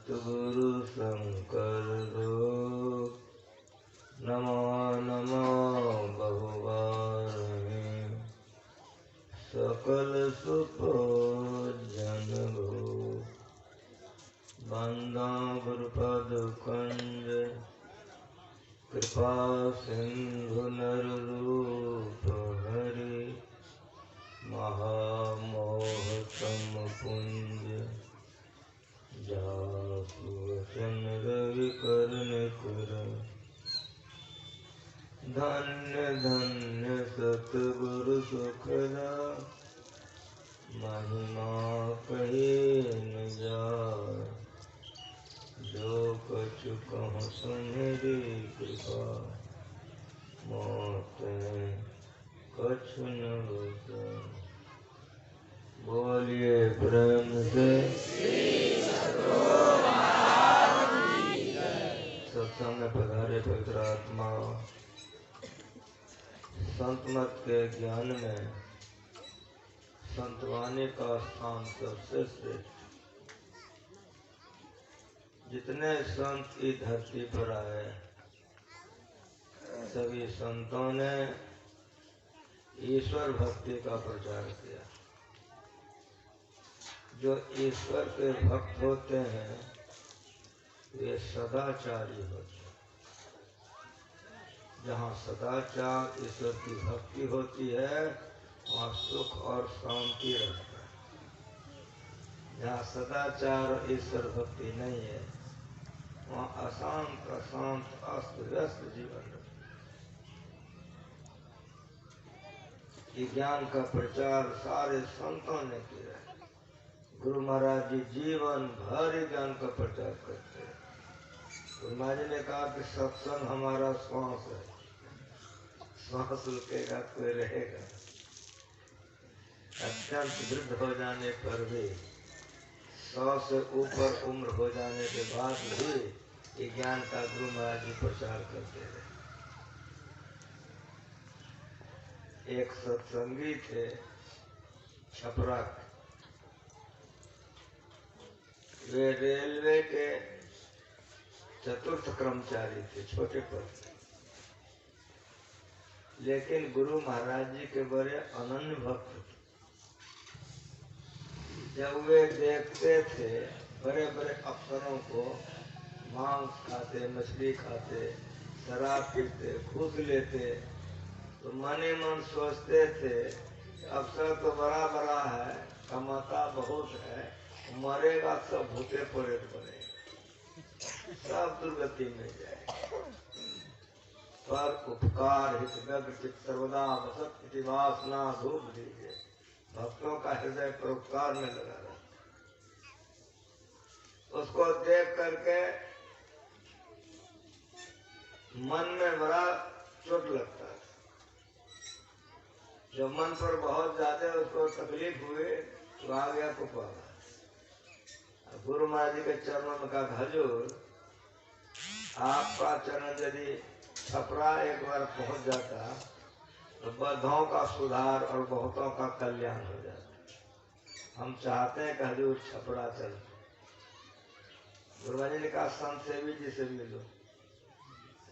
सद्गुरु शंकर रो नमो नमो बहुवारहि सकल सुख जन हो बंदा गुरुपद कंज कृपा सिंधु नर रूप हरि महामोहतम पुंज जासु वचन रवि करनिकुर धन्य धन्य सतगुरु सुखदा महिमा कहे न जाय जो कछु कहूँ सुमेरी कृपा मोते कछु न होता। बोलिए प्रेम से सत्संग में पधारे पवित्र आत्मा। संत मत के ज्ञान में संतवानी का स्थान सबसे श्रेष्ठ। जितने संत की धरती पर आए सभी संतों ने ईश्वर भक्ति का प्रचार किया। जो ईश्वर के भक्त होते हैं वे सदाचारी होते हैं। जहाँ सदाचार ईश्वर की भक्ति होती है वहाँ सुख और शांति रहता है। जहाँ सदाचार और ईश्वर भक्ति नहीं है वहाँ अशांत अशांत अस्त व्यस्त जीवन रहता है। ज्ञान का प्रचार सारे संतों ने किया है। गुरु महाराज जी जीवन भर ज्ञान का प्रचार करते हैं। गुरु महाराज जी ने कहा कि सत्संग हमारा श्वास है, श्वास रुकेगा कोई रहेगा। अत्यंत वृद्ध हो जाने पर भी 100 से ऊपर उम्र हो जाने के बाद भी ज्ञान का गुरु महाराज जी प्रचार करते रहे। एक सत्संगी थे छपरा, वे रेलवे के चतुर्थ कर्मचारी थे, छोटे पद, लेकिन गुरु महाराज जी के बड़े अनन्य भक्त थे। जब वे देखते थे बड़े बड़े अफसरों को मांस खाते, मछली खाते, शराब पीते, घूस लेते, तो मन ही मन सोचते थे अफसर तो बड़ा बड़ा है, कमाता बहुत है, मरेगा सब भूते प्रेत बनेगा, सब दुर्गति में जाए। पर उपकार हित व्यग्र चित्त सर्वदा वसत इति वासना धूप दीजिए। भक्तों का हृदय परोपकार में लगा रहा। उसको देख करके मन में बड़ा चोट लगता है। जब मन पर बहुत ज्यादा उसको तकलीफ हुई तो आ गया कुपाला। गुरु महाराज जी के चरणों में कहा, हजूर आपका चरण यदि छपरा एक बार पहुंच जाता तो बद्धों का सुधार और बहुतों का कल्याण हो जाता। हम चाहते हैं कि हजूर छपरा चलते। गुरु महाराज जी ने कहा, संत सेवी जी से मिलो।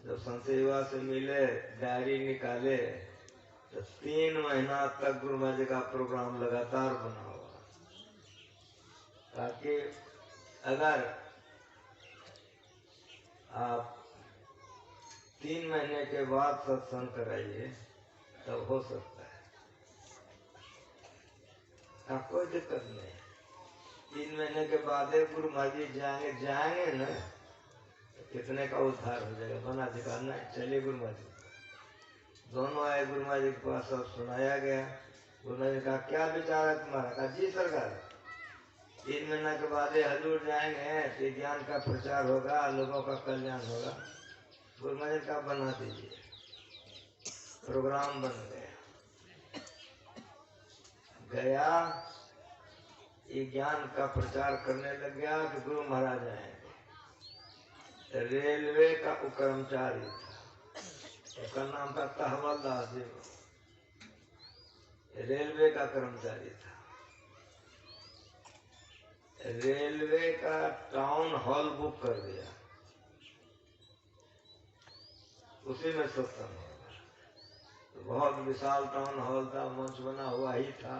जब संत सेवा से मिले, डायरी निकाले तो 3 महीना तक गुरु महाराज जी का प्रोग्राम लगातार बना हुआ, ताकि अगर आप 3 महीने के बाद सत्संग कराइए तब हो सकता है। कोई दिक्कत नहीं। 3 महीने के बाद गुरु महाराज जी जाएंगे ना तो कितने का उद्धार हो जाएगा। बना दिखाना चलिए गुरु महाराज जी। दोनों आए गुरु महाराज जी के पास, सब सुनाया गया। गुरु महाराज जी कहा, क्या विचार है तुम्हारा? कहा, जी सरकार 3 महीना के बाद हजूर जाएंगे तो ज्ञान का प्रचार होगा, लोगों का कल्याण होगा। गुरु महाराज का बना दीजिए। प्रोग्राम बन गया। ये ज्ञान का प्रचार करने लग गया कि गुरु महाराज आएंगे। रेलवे का वो कर्मचारी था, उसका नाम था तहवलदास जी। रेलवे का कर्मचारी था। रेलवे का टाउन हॉल बुक कर दिया, उसी में सत्संग होगा। तो बहुत विशाल टाउन हॉल था, मंच बना हुआ ही था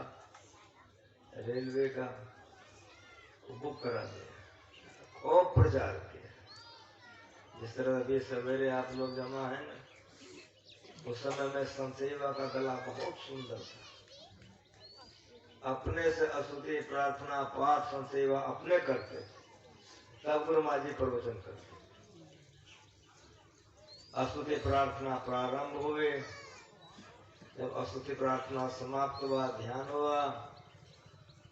रेलवे का, बुक करा दिया, खूब प्रचार किया। जिस तरह अभी सवेरे आप लोग जमा है ना, उस समय में संत सेवा का गला बहुत सुंदर था। अपने से स्तुति प्रार्थना पाठ संत सेवा अपने करते, तब गुरु महाराज जी प्रवचन करते। स्तुति प्रार्थना प्रारंभ हुए, जब स्तुति प्रार्थना समाप्त हुआ, ध्यान हुआ,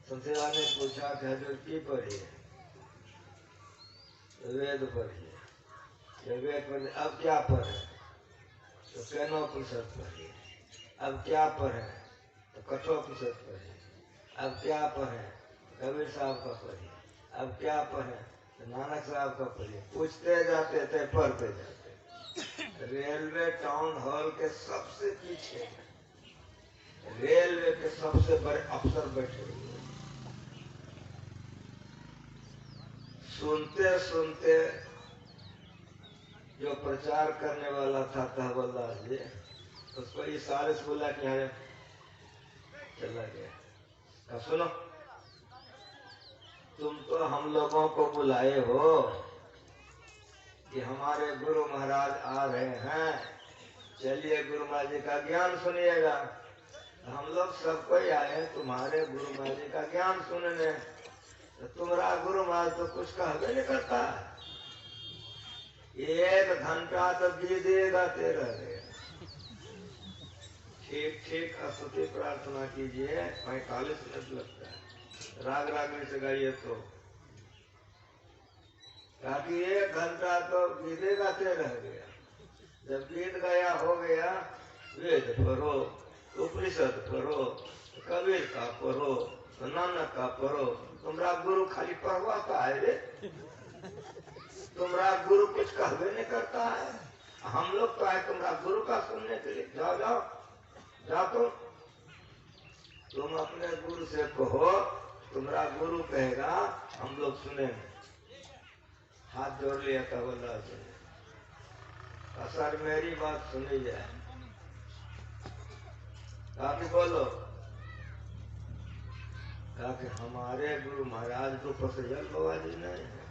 संत सेवा ने पूछा कि हजूर की पढ़िए? वेद पढ़िए। वेद पढ़िए, अब क्या पढ़े? तो केनोपनिषद पढ़िए। अब क्या पढ़े? तो कठोपनिषद पढ़िए। अब क्या पढ़े? कबीर साहब का पढ़िए। अब क्या पढ़े? तो नानक साहब का पढ़िए। पूछते जाते थे, पढ़ते जाते। रेलवे टाउन हॉल के सबसे पीछे रेलवे के सबसे बड़े अफसर बैठे हुए, सुनते सुनते जो प्रचार करने वाला था तहवलदार जी, उसको इशारे से बोला कि यहाँ चला गया। कहा सुनो, तुम तो हम लोगों को बुलाए हो कि हमारे गुरु महाराज आ रहे हैं, चलिए गुरु महाराज जी का ज्ञान सुनिएगा। हम लोग सबको आए हैं तुम्हारे गुरु महाराज जी का ज्ञान सुनने, तो तुम्हारा गुरु महाराज तो कुछ कहबे नहीं करता, 1 घंटा तो दीदेगा तेरा रहेगा। ठीक ठीक स्तुति प्रार्थना कीजिए, 45 मिनट लगता है, राग रागनी से गाइए तो, ताकि 1 घंटा तो दीदेगा तेरा रह गया। जब गीत गाया हो गया, वेद पढ़ो, उपनिषद पढ़ो, कबीर का पढ़ो, नानक का पढ़ो। तुम्हारा गुरु खाली पढ़वाता है रे, तुम्हारा गुरु कुछ कहबे नहीं करता है। हम लोग तो आए तुम्हारा गुरु का सुनने के लिए। जाओ जाओ जाओ, तुम अपने गुरु से कहो, तुम्हारा गुरु कहेगा, हम लोग सुनेंगे। हाथ जोड़ लिया था बोला से, सर मेरी बात सुनी जाए। काफी बोलो, कि हमारे गुरु महाराज को पसजल बाबाजी नहीं है,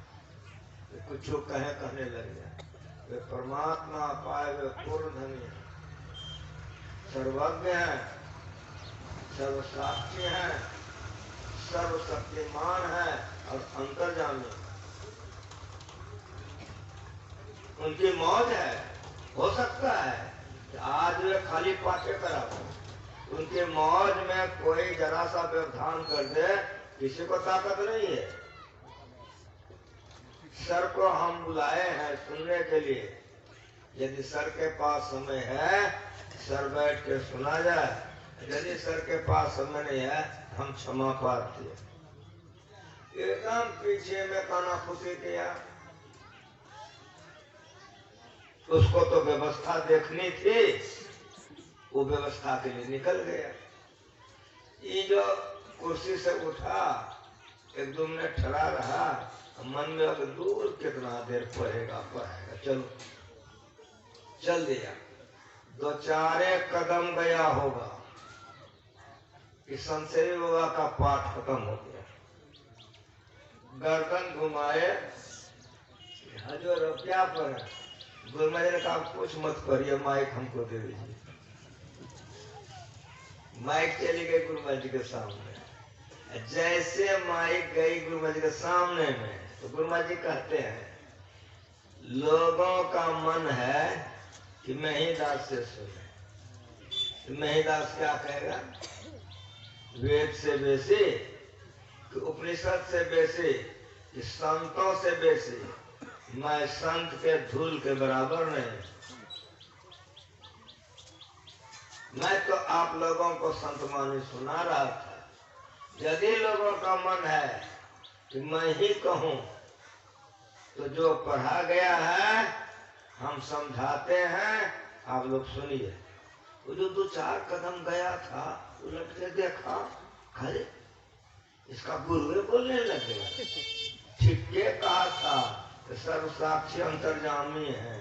कुछ कहने लग जाए। वे परमात्मा पाए वे पूर्ण धनी है, सर्वज्ञ है, सर्वसाक्षी है, सर्वशक्तिमान है और अंतर्यामी। उनकी मौज है। हो सकता है कि आज वे खाली पाठे करा, उनके मौज में कोई जरा सा व्यवधान कर दे, किसी को ताकत नहीं है। सर को हम बुलाए हैं सुनने के लिए, यदि सर के पास समय है सर बैठ के सुना जाए, यदि सर के पास समय नहीं है हम क्षमा प्रार्थी। एकदम पीछे में कानाफूसी किया, उसको तो व्यवस्था देखनी थी, वो व्यवस्था के लिए निकल गया। ये जो कुर्सी से उठा, 1-2 मिनट ठहरा रहा, मन में अब दूर कितना देर पढ़ेगा, चलो चल दिया। 2-4 कदम गया होगा कि संत बाबा का पाठ खत्म हो गया। गर्दन घुमाए, हजूर अब क्या पढ़े? गुरु महाराज ने कहा कुछ मत पढ़िए, माइक हमको दे दीजिए। माइक चली गई गुरु महाराज जी के सामने। जैसे माइक गई गुरु महाराज जी के सामने में, तो गुरु महाराज जी कहते हैं, लोगों का मन है कि महिदास से सुने। तो महिदास क्या कहेगा? वेद से बेसी कि उपनिषद से बेसी कि संतों से बेसी मैं संत के धूल के बराबर नहीं। मैं तो आप लोगों को संतवाणी सुना रहा था। यदि लोगों का मन है कि मैं ही कहूं, तो जो पढ़ा गया है हम समझाते हैं, आप लोग सुनिए। वो जो 2-4 कदम गया था, उलट के देखा, खड़े इसका गुरु बोलने लग गया। छिटके कहा था सर्व साक्षी अंतर्जामी है,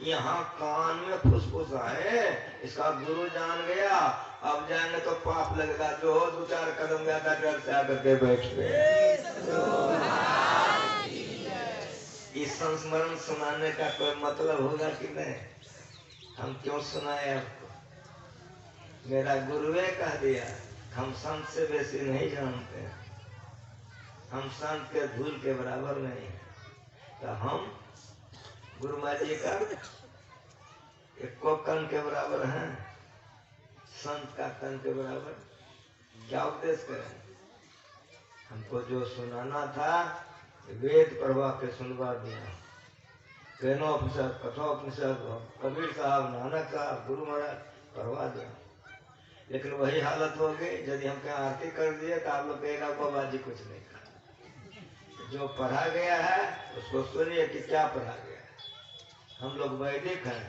यहाँ कान में फुसफुसाए, इसका गुरु जान गया। अब जाएंगे तो पाप लगेगा। जो हो 2-4 कदम ज्यादा डर से आकर के बैठ गए। इस संस्मरण सुनाने का कोई मतलब होगा कि नहीं? हम क्यों सुनाए आपको? मेरा गुरुए कह दिया। हम संत से बेसी नहीं जानते हैं, हम संत के धूल के बराबर नहीं है। तो हम गुरु महाराज जी का एक कण के बराबर हैं, संत का कण के बराबर। क्या उपदेश करें? हमको जो सुनाना था वेद प्रभा के सुनवा दिया। केनोपनिषद, कठोपनिषद, कबीर साहब, नानक साहब, गुरु महाराज करवा दिया। लेकिन वही हालत हो गई, यदि हम क्या आरती कर दिए तो आप लोग कहेगा बाबा जी कुछ नहीं कहा। जो पढ़ा गया है उसको सुनिए कि क्या पढ़ा गया है। हम लोग वैदिक हैं।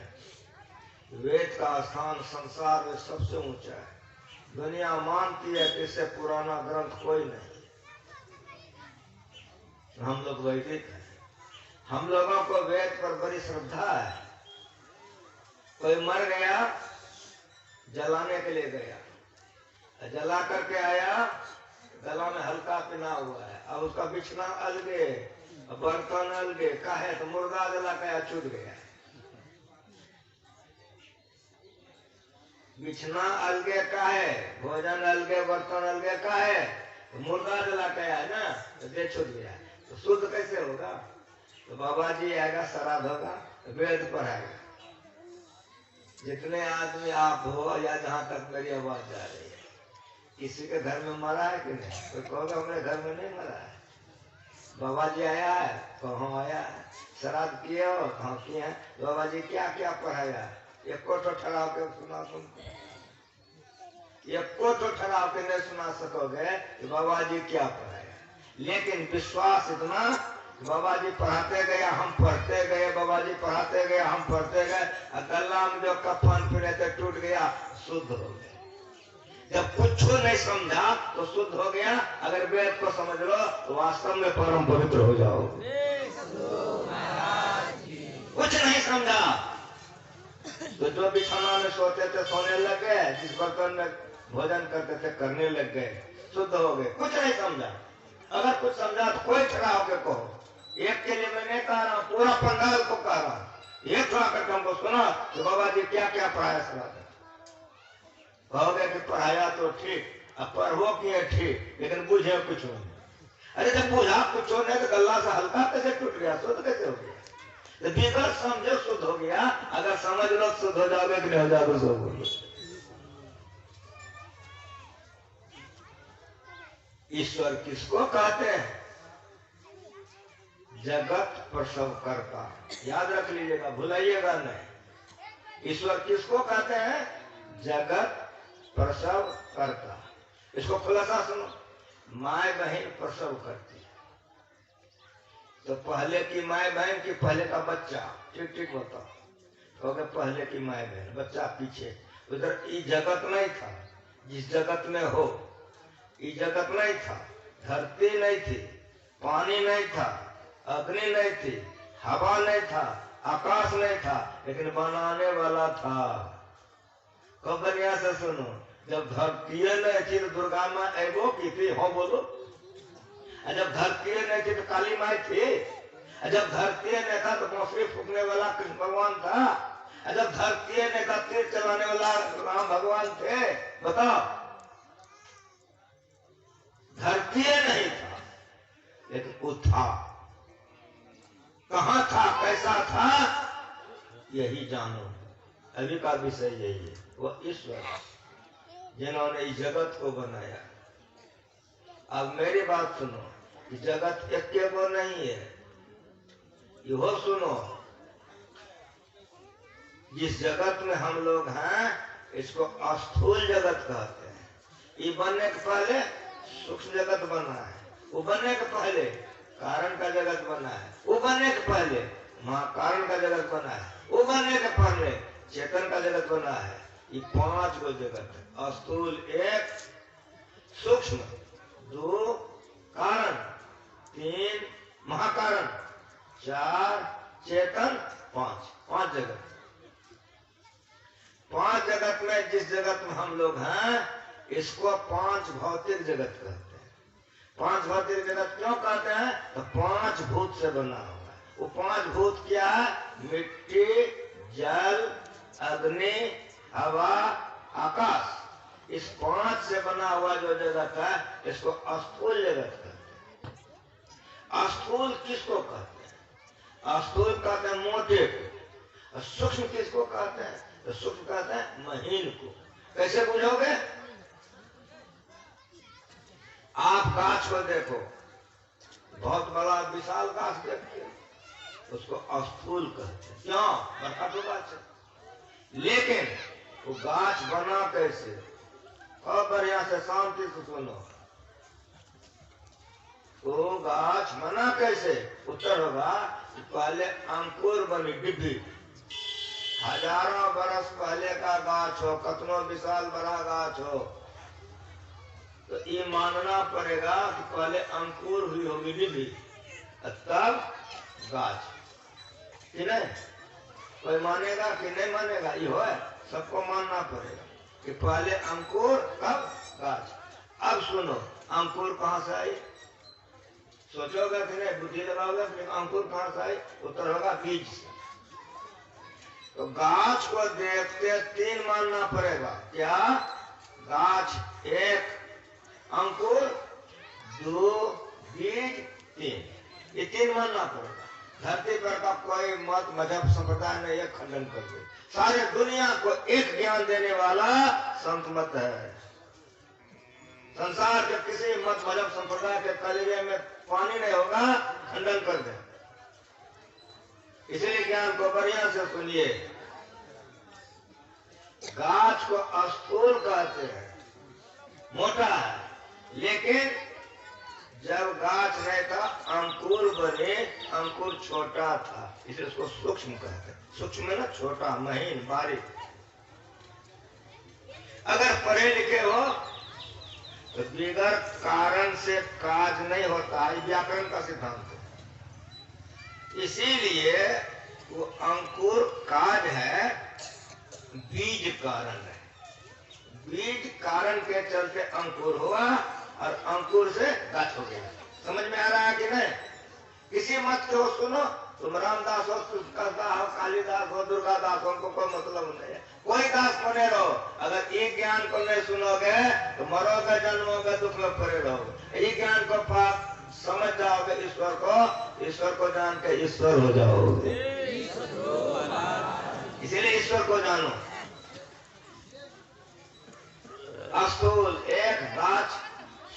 वेद का स्थान संसार में सबसे ऊंचा है। दुनिया मानती है कि इससे पुराना ग्रंथ कोई नहीं। हम लोग वैदिक हैं। हम लोगों को वेद पर बड़ी श्रद्धा है। कोई मर गया, जलाने के लिए गया, जला करके आया, गला में हल्का पिना हुआ है, अब उसका बिछना अलगे, बर्तन अलगे, काहे तो मुर्गा जला के छूट गया। बिछना अलगे काहे, भोजन अलगे, बर्तन अलगे काहे, तो मुर्गा जला के आया ना, तो दे छूट गया। तो शुद्ध कैसे होगा? तो बाबा जी आएगा, श्राद्ध होगा, वेद पढ़ाएगा। जितने आदमी आप हो या जहाँ तक मेरी आवाज जा रही है, किसी के घर में मरा है कि नहीं? कोई कहोगे हमारे घर में नहीं मरा है। बाबा जी आया है, कहाँ आया है? श्राद्ध किए हो, कहाँ किए हैं? बाबा जी क्या क्या पढ़ाया? एक को तो ठहराव के सुना, एक को तो ठहराव के नहीं सुना सकोगे कि बाबा जी क्या पढ़ाया। लेकिन विश्वास इतना, बाबा जी पढ़ाते गए, हम पढ़ते गए, बाबा जी पढ़ाते गए, हम पढ़ते गए, गला में जो कफन फिरे थे टूट गया, शुद्ध हो गया। जब कुछ नहीं समझा तो शुद्ध हो गया। अगर वेद को समझ लो तो वास्तव में परम पवित्र हो जाओ। कुछ नहीं समझा तो जो बिछौना में सोते थे सोने लग गए, जिस बर्तन में भोजन करते थे करने लग गए, शुद्ध हो गए। कुछ नहीं समझा। अगर कुछ समझा तो कोई खड़ा होकर कहो। एक के लिए मैं नहीं कह रहा हूँ, पूरा पंडाल को कह रहा हूँ। एक खड़ा करके हमको सुना कि बाबा जी क्या क्या पढ़ाया श्राद्ध। कहोगे कि पढ़ाया तो ठीक, अब पढ़ो किए ठीक, लेकिन बुझे कुछ नहीं। अरे जब बुझा कुछ नहीं तो गला से हल्का कैसे टूट गया, शुद्ध कैसे हो गया? बिगड़ समझो शुद्ध हो गया। अगर समझ लो शुद्ध हो जाओगे कि नहीं हो जाओगे? सो बोलो। ईश्वर किसको कहते हैं? जगत प्रसव करता। याद रख लीजिएगा, भुलाइएगा नहीं। ईश्वर किसको कहते हैं? जगत प्रसव करता। इसको खुलासा सुनो। माय बहन प्रसव करती है, तो पहले की माय बहन की पहले का बच्चा, ठीक ठीक बताओ। कहोगे पहले की माय बहन, बच्चा पीछे। उधर ये जगत नहीं था। जिस जगत में हो ये जगत नहीं था। धरती नहीं थी, पानी नहीं था, अग्नि नहीं थी, हवा नहीं था, आकाश नहीं था, लेकिन बनाने वाला था। कब बढ़िया से सुनो। जब धरती नहीं थी तो दुर्गा माँ एगो की थी, हो बोलो। जब धरती नहीं थी तो काली माई थी। जब धरती नहीं था तो बांसुरी फूकने वाला कृष्ण भगवान था। जब धरती नहीं था तीर चलाने वाला राम भगवान थे। बताओ, धरती नहीं था लेकिन वो था। कहाँ था, कैसा था, यही जानो। अभी का विषय यही है। वो ईश्वर जिन्होंने इस जगत को बनाया। अब मेरी बात सुनो कि जगत एक के वो नहीं है। यो सुनो, जिस जगत में हम लोग हैं इसको स्थूल जगत कहते हैं। ये बनने के पहले सूक्ष्म जगत बना है, वो बनने के पहले कारण का जगत बना है, वो बनने के पहले महाकारण का जगत बना है, वो बनने के पहले चेतन का जगत बना है। ये 5 गो जगत है। स्थूल एक, सूक्ष्म 2 कारण, 3 महाकारण, 4 चेतन, 5 जगत। 5 जगत में जिस जगत में हम लोग हैं इसको 5 भौतिक जगत कहते हैं। 5 भौतिक जगत क्यों कहते हैं? तो 5 भूत से बना हुआ है। वो 5 भूत क्या है? मिट्टी, जल, अग्नि, हवा, आकाश। इस 5 से बना हुआ जो जगत है इसको स्थूल जगत कहते हैं। स्थूल किसको कहते हैं? स्थूल कहते हैं मोटे को। सूक्ष्म किसको कहते हैं? तो सूक्ष्म कहते हैं महीन को। कैसे बुझोगे? आप गाछ को देखो, बहुत बड़ा विशाल गाछ देखते हैं, उसको स्थूल कहते हैं। क्यों? बड़का तो गाछ है। लेकिन वो गाछ बना कैसे? और बढ़िया से शांति से सुनो। वो गाछ बना कैसे? उत्तर होगा पहले अंकुर बनी डिब्बी। हजारों बरस पहले का गाछ हो, कतनो विशाल बड़ा गाछ हो, तो ये मानना पड़ेगा कि पहले अंकुर हुई होगी डिब्बी तब गाछ, कि नहीं? कोई मानेगा कि नहीं मानेगा? ये हो, सबको मानना पड़ेगा कि पहले अंकुर कब गाछ। अब सुनो, अंकुर कहाँ से आई? सोचोगे कि नहीं? बुद्धि लगाओगे कि अंकुर कहाँ से आई? उत्तर होगा बीज से। तो गाछ को देखते 3 मानना पड़ेगा। क्या? गाछ 1 अंकुर, 2 बीज, 3। ये 3 मानना पड़ेगा। धरती पर का कोई मत मजहब संप्रदाय ने यह खंडन कर दिया। सारे दुनिया को एक ज्ञान देने वाला संत मत है। संसार के किसी मत मजहब संप्रदाय के कलिये में पानी नहीं होगा, खंडन कर दे। इसलिए ज्ञान को बढ़िया से सुनिए। गाछ को स्थूल कहते हैं, मोटा है, लेकिन जब गाछ नहीं था अंकुर बने, अंकुर छोटा था, इसलिए उसको सूक्ष्म कहते हैं। सूक्ष्म में ना छोटा, महीन, बारीक। अगर पढ़े लिखे हो तो बिगर कारण से काज नहीं होता, ये व्याकरण का सिद्धांत है। इसीलिए वो अंकुर काज है, बीज कारण है। बीज कारण के चलते अंकुर हुआ और अंकुर से गाछ हो गया। समझ में आ रहा है कि नहीं? किसी मत को सुनो, तुम रामदास हो, तुलसीदास हो, कालिदास हो, दुर्गादास हो, उनको कोई मतलब नहीं है। कोई दास बने रहो, अगर ये ज्ञान को नहीं सुनोगे तो मरोगे, जन्मोगे, दुख में पड़े रहोगे। ये ज्ञान को समझ जाओगे, ईश्वर को जान के ईश्वर हो जाओगे। इसीलिए ईश्वर को जानो। स्थूल 1 गाछ,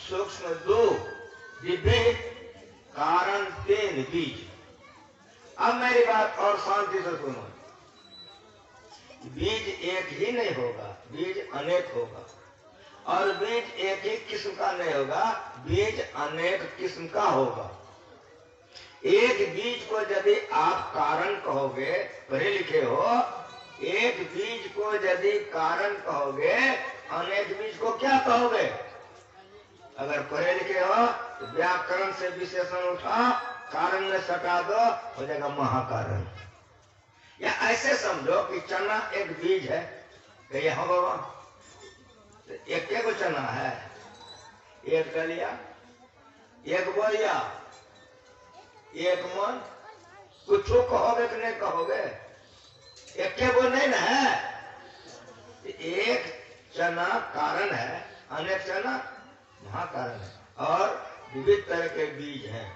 सूक्ष्म 2 डिब्बी, कारण 3 बीज। अब मेरी बात और शांति से सुनो। बीज एक ही नहीं होगा, बीज अनेक होगा। और बीज एक ही किस्म का नहीं होगा, बीज अनेक किस्म का होगा। एक बीज को यदि आप कारण कहोगे, पढ़े लिखे हो, एक बीज को यदि कारण कहोगे, अनेक बीज को क्या कहोगे? अगर पढ़े लिखे हो तो व्याकरण से विशेषण उठा, कारण में सटा दो, हो जाएगा महाकारण। या ऐसे समझो कि चना एक बीज है, कहिए हाँ बाबा, तो एक को चना है, एक डलिया, एक बोरिया, एक मन, कुछ कहोगे कि नहीं कहोगे? एक वो नहीं ना है। एक चना कारण है, अनेक चना महाकारण है, और विविध तरह के बीज हैं।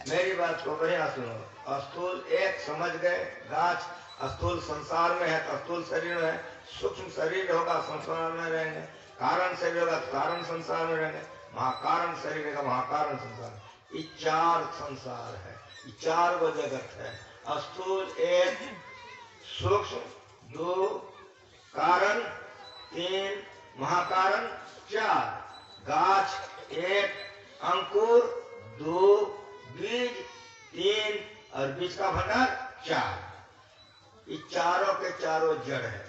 मेरी बात को बढ़िया सुनो। स्थूल 1 समझ गए, गाछ स्थूल संसार में है तो स्थूल शरीर में है, सूक्ष्म शरीर होगा संसार में रहेंगे, कारण शरीर होगा तो कारण संसार में रहेंगे, महाकारण शरीर होगा महाकारण संसार। ये 4 संसार है, ये 4 वो जगत है। स्थूल 1, सूक्ष्म 2, कारण 3, महाकारण 4, गाछ 1, अंकुर 2, बीज 3 और बीज का भंडार 4। ये चारों के चारों जड़ है,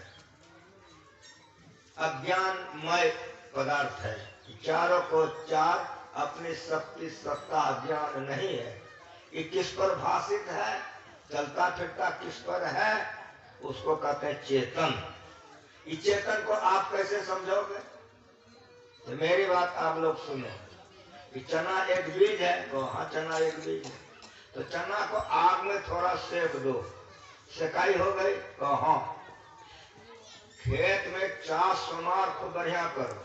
अज्ञानमय पदार्थ है। चारों को चार अपनी शक्ति सत्ता ज्ञान नहीं है। ये किस पर भाषित है, चलता फिरता किस पर है, उसको कहते हैं चेतन। इस चेतन को आप कैसे समझोगे? तो मेरी बात आप लोग सुनो कि चना एक बीज है, तो हाँ चना एक बीज है, तो चना को आग में थोड़ा सेक दो, सेकाई हो गई, तो हाँ खेत में चास समार को बढ़िया करो,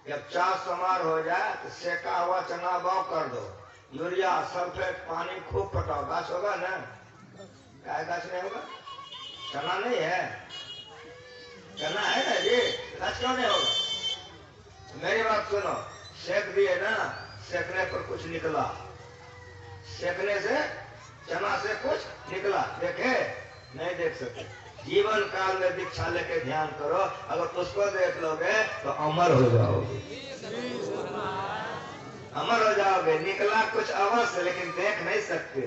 जब चास समार हो जाए तो सेका हुआ चना बाव कर दो, यूरिया सल्फेट पानी खूब पटाओ, गाछ होगा ना? क्या गाछ नहीं होगा? चना नहीं है, चना है ना जी, गाछ क्यों नहीं होगा? मेरी बात सुनो, सेक दिए ना, सेकने पर कुछ निकला, सेकने से चना से कुछ निकला, देखे? नहीं देख सकते। जीवन काल में दीक्षा लेके ध्यान करो, अगर उसको देख लोगे तो अमर हो जाओगे, अमर हो जाओगे। निकला कुछ अवश्य, लेकिन देख नहीं सकते।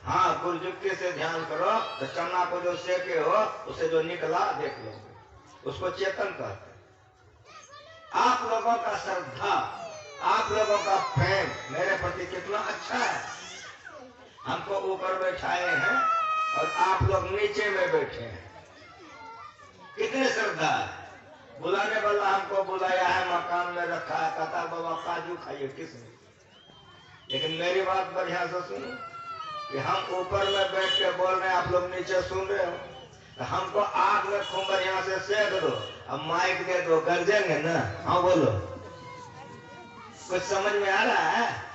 हाँ, गुरुजुक्ति से ध्यान करो तो चना को जो सेके हो उसे जो निकला देख लोगे, उसको चेतन कहते। आप लोगों का श्रद्धा, आप लोगों का प्रेम मेरे प्रति कितना अच्छा है। हमको ऊपर बैठाए हैं और आप लोग नीचे में बैठे हैं, कितने श्रद्धा है। बुलाने वाला हमको बुलाया है, मकान में रखा है, कहता बाबा काजू खाइए, किसने? लेकिन मेरी बात बढ़िया से सुनो कि हम ऊपर में बैठ के बोल रहे हैं, आप लोग नीचे सुन रहे हो, तो हमको आग में खूब बढ़िया से सेक दो, अब माइक दे दो, गरजेंगे ना? हाँ बोलो, कुछ समझ में आ रहा है?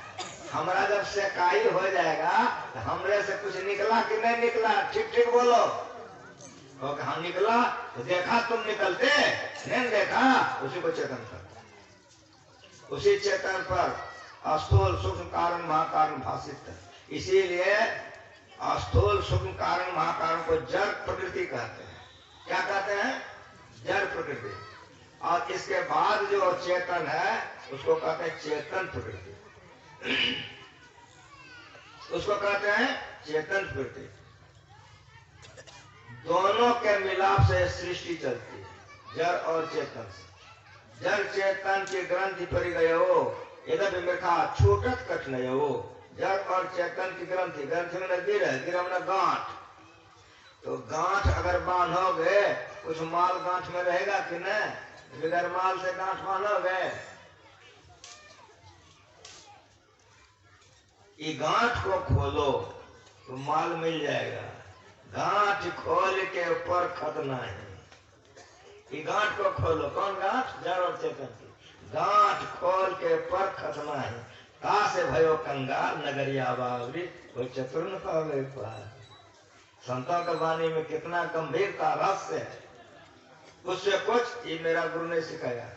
हमारा जब सेकाई हो जाएगा तो हमरे से कुछ निकला कि नहीं निकला? ठीक ठीक बोलो। और हाँ निकला तो देखा तुम निकलते, नहीं देखा, उसी को चेतन कर। उसी चेतन पर स्थूल सूक्ष्म कारण महाकारण भाषित है। इसीलिए स्थूल सूक्ष्म कारण महाकारण को जड़ प्रकृति कहते हैं। क्या कहते हैं? जड़ प्रकृति। और इसके बाद जो चेतन है उसको कहते हैं चेतन प्रकृति, उसको कहते हैं चेतन प्रकृति। दोनों के मिलाप से सृष्टि चलती है, जड़ और चेतन से। जड़ चेतन की ग्रंथि पर गयो, यदि मेखा छूटत कठिनयो। जड़ और चेतन की ग्रंथि, ग्रंथि में गिर है, गिर में गांठ, तो गांठ अगर बांधोगे, कुछ माल गांठ में रहेगा कि नहीं? बगैर माल से गांठ बांधोगे, ये गांठ को खोलो तो माल मिल जाएगा। गांठ खोल के ऊपर खतना है, ये गांठ को खोलो। कौन गांठ? जड़ और चेतन की गांठ खोल के ऊपर खतना है। का से भयो कंगाल नगरिया बावरी, कोई चतुर न पावे पार। संतों का वाणी में कितना गंभीरता रहस्य है। उससे कुछ ये मेरा गुरु ने सिखाया,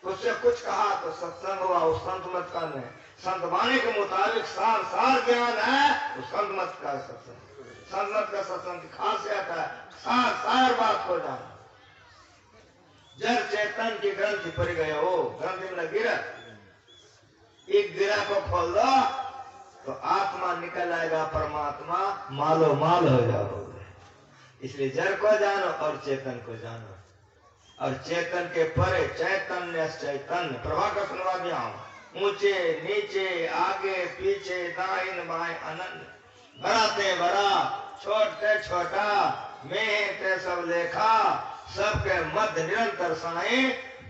उससे कुछ कहा तो सत्संग हुआ, उस संत मत का ने संत वाणी के मुताबिक सार सार ज्ञान है, उस संत मत का सत्संग, संत मत का सत्संग की खासियत है सार सार बात हो जाना। जड़ चेतन की ग्रंथि पर गए हो, ग्रंथि में गिरा, एक गिरा को खोल दो तो आत्मा निकल आएगा, परमात्मा मालो माल हो जाओगे। इसलिए जड़ को जानो और चेतन को जानो, और चेतन के परे चैतन्य चैतन्य। प्रभाकर सुनवा दिया हूं, ऊंचे नीचे आगे पीछे दाहिन बाएं अनन्य, बड़ाते बड़ा छोटे छोटा में ते सब देखा, सबके मध्य निरंतर साए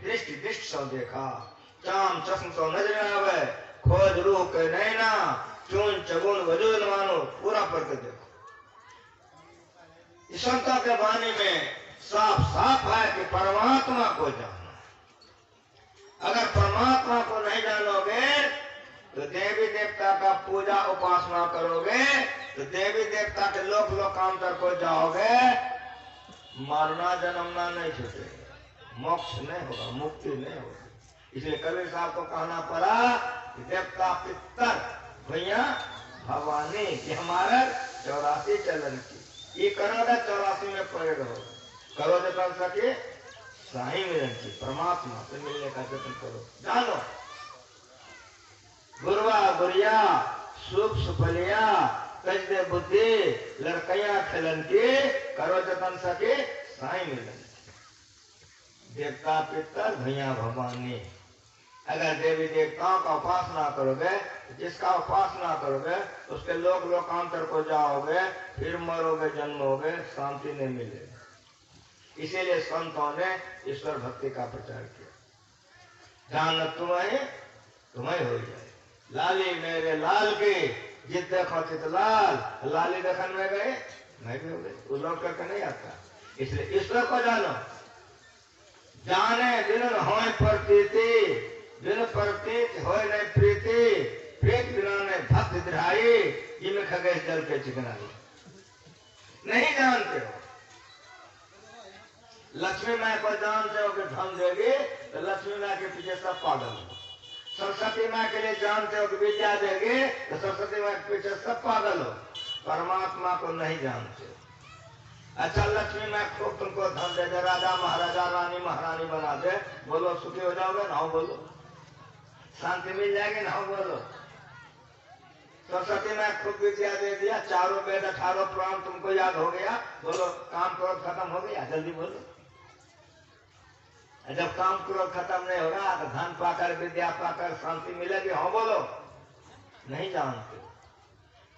दृष्टि दृष्टि सब देखा। चाम चश्म सो नजर आवे, खोज रूह के नैना, चून चगुन वजूद मानो, पूरा पढ़ के देखो। इस संतों के वाणी में साफ साफ है कि परमात्मा को जानो। अगर परमात्मा को नहीं जानोगे तो देवी देवता का पूजा उपासना करोगे, तो देवी देवता के लोक लोकांतर को जाओगे, मरना जन्मना नहीं छूटेगा, मोक्ष नहीं होगा, मुक्ति नहीं होगी। इसलिए कबीर साहब को कहना पड़ा कि देवता पितर भैया भवानी कि हमारा 84 चलन की, ये करोगे 84 में पड़े रहो, करो जतन सके साई मिलन की, परमात्मा से मिलने का जतन करो। जानो गुरुआ गुरिया सुख सुफलिया कज दे बुद्धि लड़कैया खेलन की, करो जतन सके साई मिलन। देवता पितर भैया भवानी। अगर देवी देवताओं का उपासना करोगे, जिसका उपासना करोगे उसके लोक लोकांतर को जाओगे, फिर मरोगे, जन्मोगे, शांति नहीं मिलेगी। इसीलिए संतों ने ईश्वर भक्ति का प्रचार किया। जान तुम्हें तुम्हें हो जाए, लाली मेरे लाल की, जित देखो चित लाल। लाली देखन में गए, मैं भी हो गए, वो लौट करके नहीं आता। इसलिए ईश्वर को जानो, जाने दिन हो प्रतीति, दिन प्रतीत हो नहीं प्रीति, प्रीत बिना ने भक्त दृढ़ाई, जिनमें खगे जल के चिकनाई। नहीं जानते हो, लक्ष्मी माँ को जानते हो कि धन देगी, तो लक्ष्मी माँ के पीछे सब पागल हो। सरस्वती माँ के लिए जानते हो कि विद्या देगी, तो सरस्वती माँ के पीछे सब पागल हो। परमात्मा को नहीं जानते हो। अच्छा, लक्ष्मी माँ खूब तुमको धन दे दे, राजा महाराजा रानी महारानी बना दे, बोलो सुखी हो जाओगे ना? बोलो शांति मिल जाएगी ना? बोलो। सरस्वती माँ खूब विद्या दे दिया, चारों वेद 18 पुराण तुमको याद हो गया, बोलो काम क्रोध खत्म हो गया? जल्दी बोलो। जब काम क्रोध खत्म नहीं होगा तो धन पाकर विद्या पाकर शांति मिलेगी? हाँ बोलो। नहीं जानते।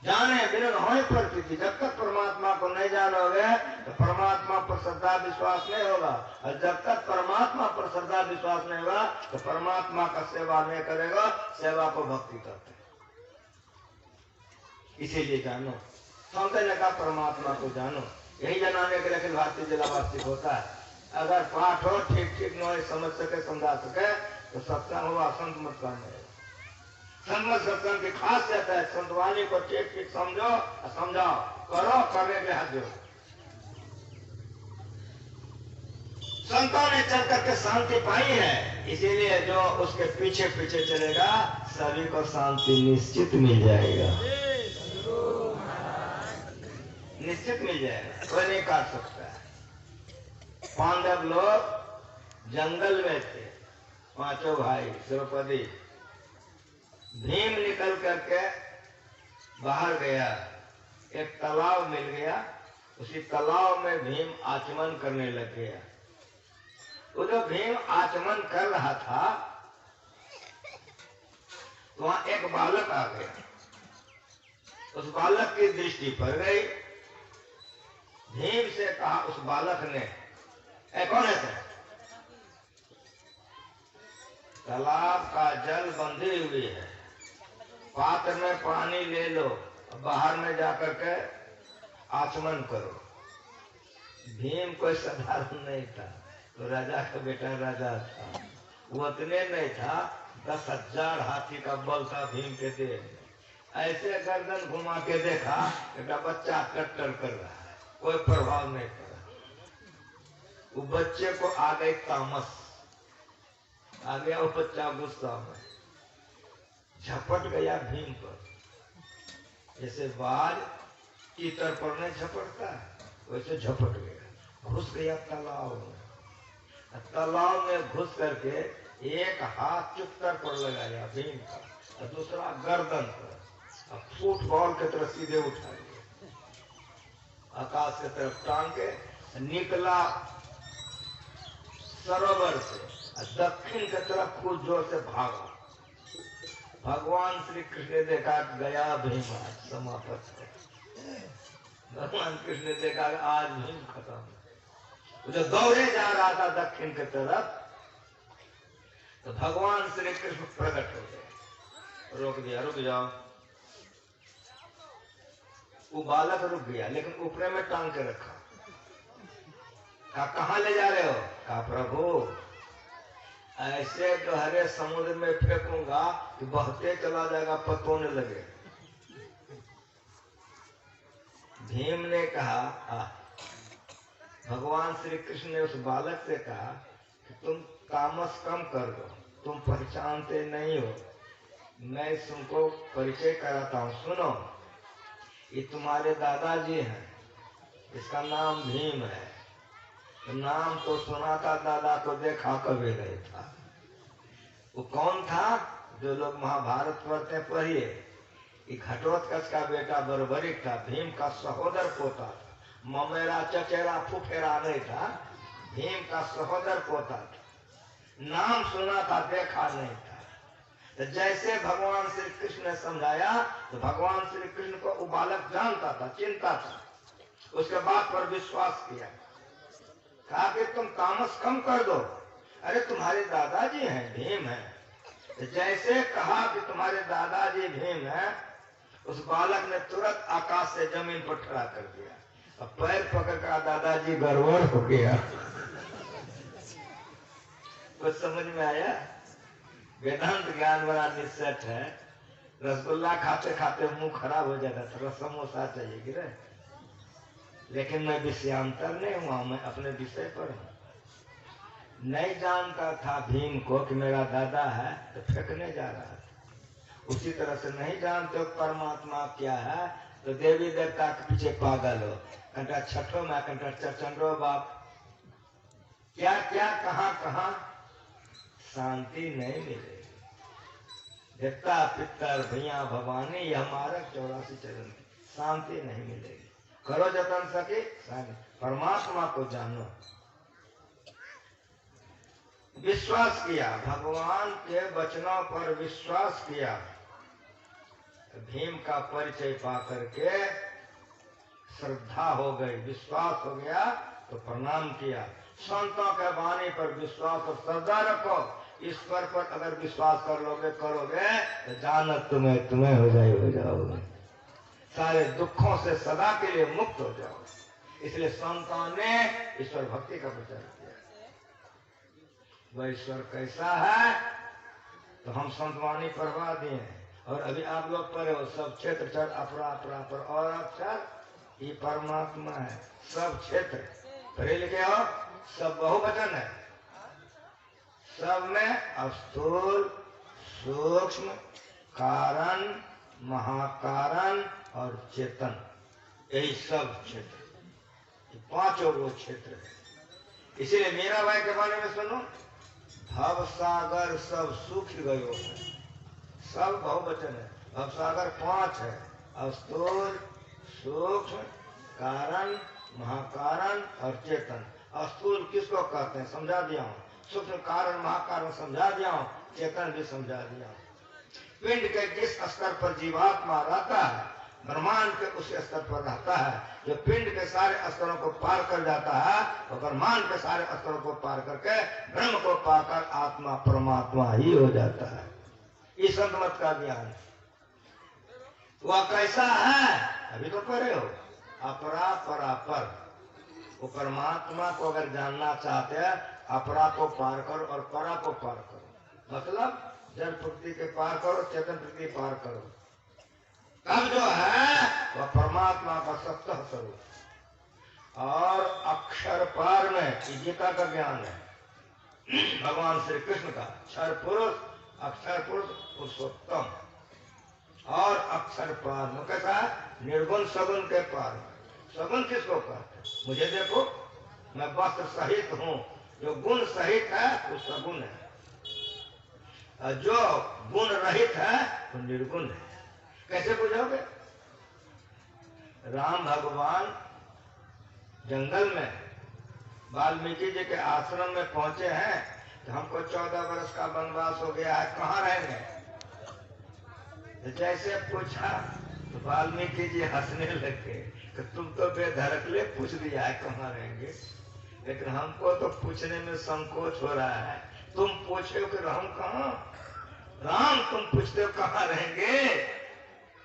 जाने बिना हो प्रतीति, जब तक परमात्मा को नहीं जानोगे तो परमात्मा पर श्रद्धा विश्वास नहीं होगा, और जब तक परमात्मा पर श्रद्धा विश्वास नहीं होगा तो परमात्मा का सेवा नहीं करेगा। सेवा को भक्ति करते, इसीलिए जानो। संत ने कहा परमात्मा को जानो। यही जनाने के लिए अखिल भारतीय जिला वार्षिक होता है। अगर पाठ हो ठीक ठीक न समझ सके, समझा सके, तो सत्संग हुआ, संत मत करने। संगत सत्संग की खासियत है, संतवाणी को ठीक ठीक समझो, समझाओ, करो, करने के हाथ जोड़ो। संतों ने चल करके शांति पाई है, इसीलिए जो उसके पीछे पीछे चलेगा सभी को शांति निश्चित मिल जाएगा, निश्चित मिल जाएगा, कोई नहीं काट सकता है। पांडव लोग जंगल में थे, पांचों भाई, द्रौपदी। भीम निकल करके बाहर गया, एक तालाब मिल गया, उसी तालाब में भीम आचमन करने लग गया। वो जो भीम आचमन कर रहा था तो वहां एक बालक आ गया, उस बालक की दृष्टि पड़ गई। भीम से कहा उस बालक ने, कौन है तुम? तालाब का जल बंधी हुई है, पात्र में पानी ले लो, बाहर में जाकर के आचमन करो। भीम कोई साधारण नहीं था, तो राजा का बेटा राजा था। वो उतने नहीं था, 10,000 हाथी का बल था भीम के देह। ऐसे गर्दन घुमा के देखा, बेटा बच्चा कट्टर कर रहा है, कोई प्रभाव नहीं पड़ा। वो बच्चे को आ गई तामस, आ गया वो बच्चा गुस्सा में, झपट गया भीम पर। जैसे बाज तीतर पर नहीं झपटता, वैसे झपट गया, घुस गया तालाब में। तालाब में घुस करके एक हाथ चुप्तर पर लगाया भीम का, और दूसरा गर्दन पर, और फुटबॉल की तरफ सीधे उठा लिया, आकाश की तरफ टांग के निकला सरोवर से, दक्षिण की तरफ खूब जोर से भागा। भगवान श्री कृष्ण ने देखा, गया भीम आज समाप्त है। भगवान कृष्ण ने देखा आज भीम खत्म। जो दौड़े जा रहा था दक्षिण की तरफ, तो भगवान श्री कृष्ण प्रकट हो गए, रोक दिया, रुक जाओ। वो बालक रुक गया, लेकिन ऊपर में टांग के रखा। कहा ले जा रहे हो? कहा प्रभु ऐसे गहरे समुद्र में फेंकूंगा कि बहते चला जाएगा, पतों ने लगे। भीम ने कहा, भगवान श्री कृष्ण ने उस बालक से कहा कि तुम तामस कम कर दो, तुम पहचानते नहीं हो, मैं तुमको परिचय कराता हूँ। सुनो, ये तुम्हारे दादाजी हैं, इसका नाम भीम है। नाम तो सुना था, दादा को देखा कभी नहीं था। वो कौन था? जो लोग महाभारत पढ़ते पढ़िए, घटोत्कच का बेटा बर्बरिक था, भीम का सहोदर पोता था, ममेरा चचेरा फुफेरा नहीं था, भीम का सहोदर पोता था, नाम सुना था, देखा नहीं था। तो जैसे भगवान श्री कृष्ण ने समझाया तो भगवान श्री कृष्ण को वो बालक जानता था, चिंता था, उसके बात पर विश्वास किया। कहा कि तुम तामस कम कर दो, अरे तुम्हारे दादाजी हैं, भीम हैं। तो जैसे कहा कि तुम्हारे दादाजी भीम हैं, उस बालक ने तुरंत आकाश से जमीन पर खड़ा कर दिया और पैर पकड़ कर दादाजी गड़बड़ हो गया। कुछ समझ में आया? वेदांत ज्ञान बड़ा निश्चित है। रसगुल्ला खाते खाते मुंह खराब हो जाता था, समोसा चाहिए गिरे। लेकिन मैं विषयांतर नहीं हुआ, मैं अपने विषय पर हूँ। नहीं जानता था भीम को कि मेरा दादा है, तो फेंकने जा रहा था। उसी तरह से नहीं जानते हो परमात्मा क्या है, तो देवी देवता के पीछे पागल हो। कंटा छठो में, कंटा चंद्रो बाप, क्या क्या कहाँ कहाँ शांति नहीं मिलेगी। देवता पितर भैया भवानी, यह मार्ग 84 चरण की शांति नहीं मिलेगी। करो जतन सके शांति, परमात्मा को जानो। विश्वास किया, भगवान के वचनों पर विश्वास किया। भीम का परिचय पा करके श्रद्धा हो गई, विश्वास हो गया तो प्रणाम किया। संतों के वाणी पर विश्वास और श्रद्धा रखो। ईश्वर पर अगर विश्वास कर लोगे, करोगे तो जानत तुम्हें हो जाओगे। सारे दुखों से सदा के लिए मुक्त हो जाओगे। इसलिए संतों ने ईश्वर भक्ति का प्रचार किया। वह ईश्वर कैसा है तो हम संतवाणी पढ़वा दिए। और अभी आप लोग पढ़े हो, सब क्षेत्र चर अपरा अपरा पर और अक्षर ये परमात्मा है। सब क्षेत्र पढ़े लिखे हो, सब बहुवचन है। सब में स्थूल सूक्ष्म कारण महाकारण और चेतन, यही सब क्षेत्र, पांचों वो क्षेत्र है। इसीलिए मीरा बाई के बारे में सुनो, भव सागर सब सूख गयो है। सब बहुवचन है। भव सागर 5 है, स्थूल सूक्ष्म कारण महाकारण और चेतन। स्थूल किसको कहते हैं समझा दिया हूँ, सूक्ष्म कारण महाकारण समझा दिया हूँ, चेतन भी समझा दिया हूँ। पिंड के जिस स्तर पर जीवात्मा रहता है, ब्रह्मांड के उस स्तर पर रहता है। जो पिंड के सारे स्तरों को पार कर जाता है, वो ब्रह्मांड के सारे स्तरों को पार करके ब्रह्म को पाकर आत्मा परमात्मा ही हो जाता है। इस संत मत का ज्ञान वह कैसा है, अभी तो पढ़े हो, अपरा परापर। वो परमात्मा को अगर जानना चाहते हैं, अपरा को पार करो और परा को पार करो। मतलब जड़ प्रकृति के पार करो, चेतन प्रकृति पार करो। तब जो है वह परमात्मा का सत्य स्वरूप। और अक्षर पार में गीता का ज्ञान है, भगवान श्री कृष्ण का अक्षर पुरुष, अक्षर पुरुष पुरुषोत्तम। और अक्षर पार में कैसा, निर्गुण सगुण के पार। सगुण किसको कहते हैं? मुझे देखो, मैं वस्त्र सहित हूँ। जो गुण सहित है वो सगुण है, और जो गुण रहित है वो निर्गुण है। कैसे बुझोगे? राम भगवान जंगल में वाल्मीकि जी के आश्रम में पहुंचे हैं, तो हमको 14 वर्ष का वनवास हो गया है, कहाँ रहेंगे? तो जैसे पूछा तो वाल्मीकि जी हंसने लगे कि तुम तो बेधड़कले पूछ दिया है कहाँ रहेंगे, लेकिन हमको तो पूछने में संकोच हो रहा है। तुम पूछे हो कि हम कहाँ, राम तुम पूछते हो कहाँ रहेंगे,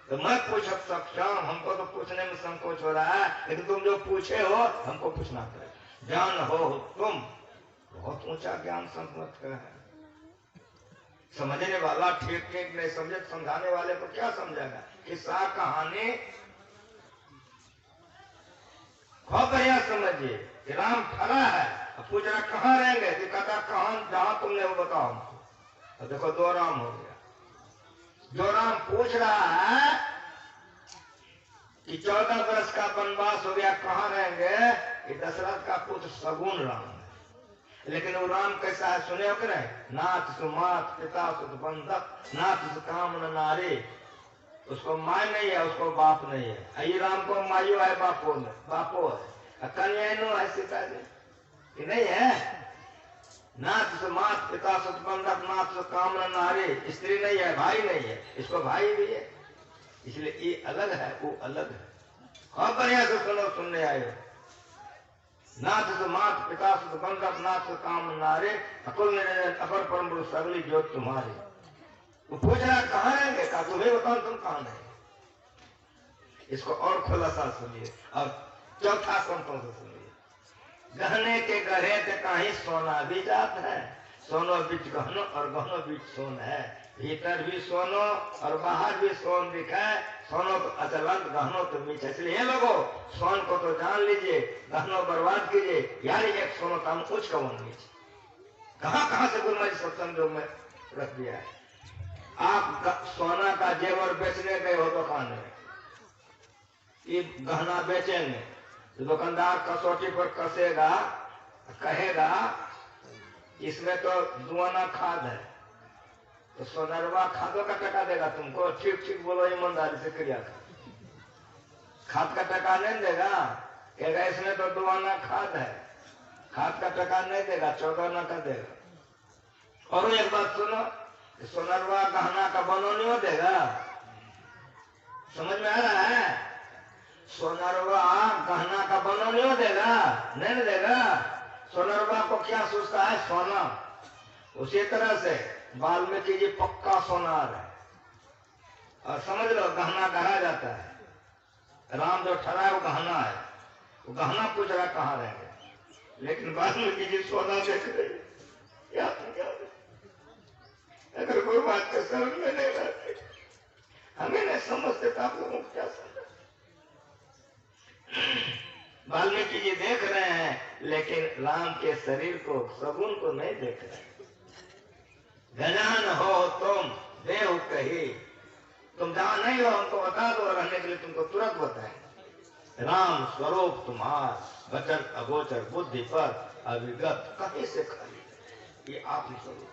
तो मैं पूछ सक्षम, हमको तो पूछने में संकोच हो रहा है, लेकिन तुम जो पूछे हो हमको पूछना पड़ेगा। ज्ञान हो तुम, बहुत ऊंचा ज्ञान संत का है। समझने वाला ठीक ठीक नहीं समझे, समझाने वाले को क्या समझेगा? किस्सा कहानी बहुत बढ़िया समझिए कि राम खड़ा है, पूछ रहा कहाँ रहेंगे, तो कहता कहाँ, जहां तुमने वो बताओ हमको। तो देखो 2 राम हो गया। जो राम पूछ रहा है कि 14 वर्ष का वनवास हो गया, कहाँ रहेंगे, ये दशरथ का पुत्र सगुन राम है। लेकिन वो राम कैसा है सुने हो कि नहीं? नाथ सुमात पिता सुत बंधक, नाथ काम न नारी। उसको माय नहीं है, उसको बाप नहीं है। ये राम को मायो है, बापो है, कन्या है सीता जी। कि नहीं है? नाथ से मात, पिता से बंधक, नाथ से कामना नारी, स्त्री नहीं है, भाई नहीं है, इसको भाई भी है। इसलिए ये अलग है, वो अलग है। और बढ़िया से सुनो, सुनने आए हो। नाथ से मात, पिता से बंधक, नाथ से काम नारे, अकुल निरंजन अपर परम पुरुष सगली ज्योत तुम्हारी। वो पूछ रहा कहाँ रहेंगे? कहा तुम्हें बताओ तुम कहाँ रहेंगे। इसको और खुलासा सुनिए और चौथा संतों से सुनिए। गहने के गढ़े ते कहीं सोना भी जात है, सोनो बीच गहनो और गहनो बीच सोन है। भीतर भी सोनो और बाहर भी सोन दिखे, सोनो तो अचलंत गहनो तो मीठ है। इसलिए लोगो सोन को तो जान लीजिए, गहनो बर्बाद कीजिए, यानी एक सोनो काम कुछ का वन नीचे। कहाँ से गुरु जी सत्संग में रख दिया है। आप सोना का जेवर बेचने गए हो दुकान में, ये गहना बेचेंगे तो दुकानदार कसौटी पर कसेगा, कहेगा इसमें तो दुआना खाद है, तो सोनरवा खादों का टका देगा तुमको। ठीक ठीक बोलो ईमानदारी से, क्रिया खाद का टका नहीं देगा, कहेगा इसमें तो दुआना खाद है, खाद का टका नहीं देगा, 14 का देगा। और एक बात सुनो, सोनरवा गहना का बनोनियो देगा। समझ में आ रहा है? सोनरवा गहना का बनोनियो देगा, नहीं देगा। सोनरवा को क्या सोचता है? सोना। उसी तरह से वाल्मीकि जी पक्का सोनार है। और समझ लो गहना गढ़ा जाता है, राम जो ठहरा है वो गहना है। वो गहना पूछ रहा कहाँ रहेंगे, लेकिन वाल्मीकि जी सोना देख रहे। क्या अगर कोई बात के समझ में नहीं रहती, हमें नहीं समझते तो आप लोगों को क्या समझ। वाल्मीकि जी देख रहे हैं, लेकिन राम के शरीर को, सगुन को नहीं देख रहे। गजान हो तुम देव कही, तुम जहां नहीं हो हमको बता दो, रहने के लिए तुमको तुरंत बताएं। राम स्वरूप तुम्हार, वचन अगोचर, बुद्धि पर अविगत, कहीं से खाली। ये आत्म स्वरूप,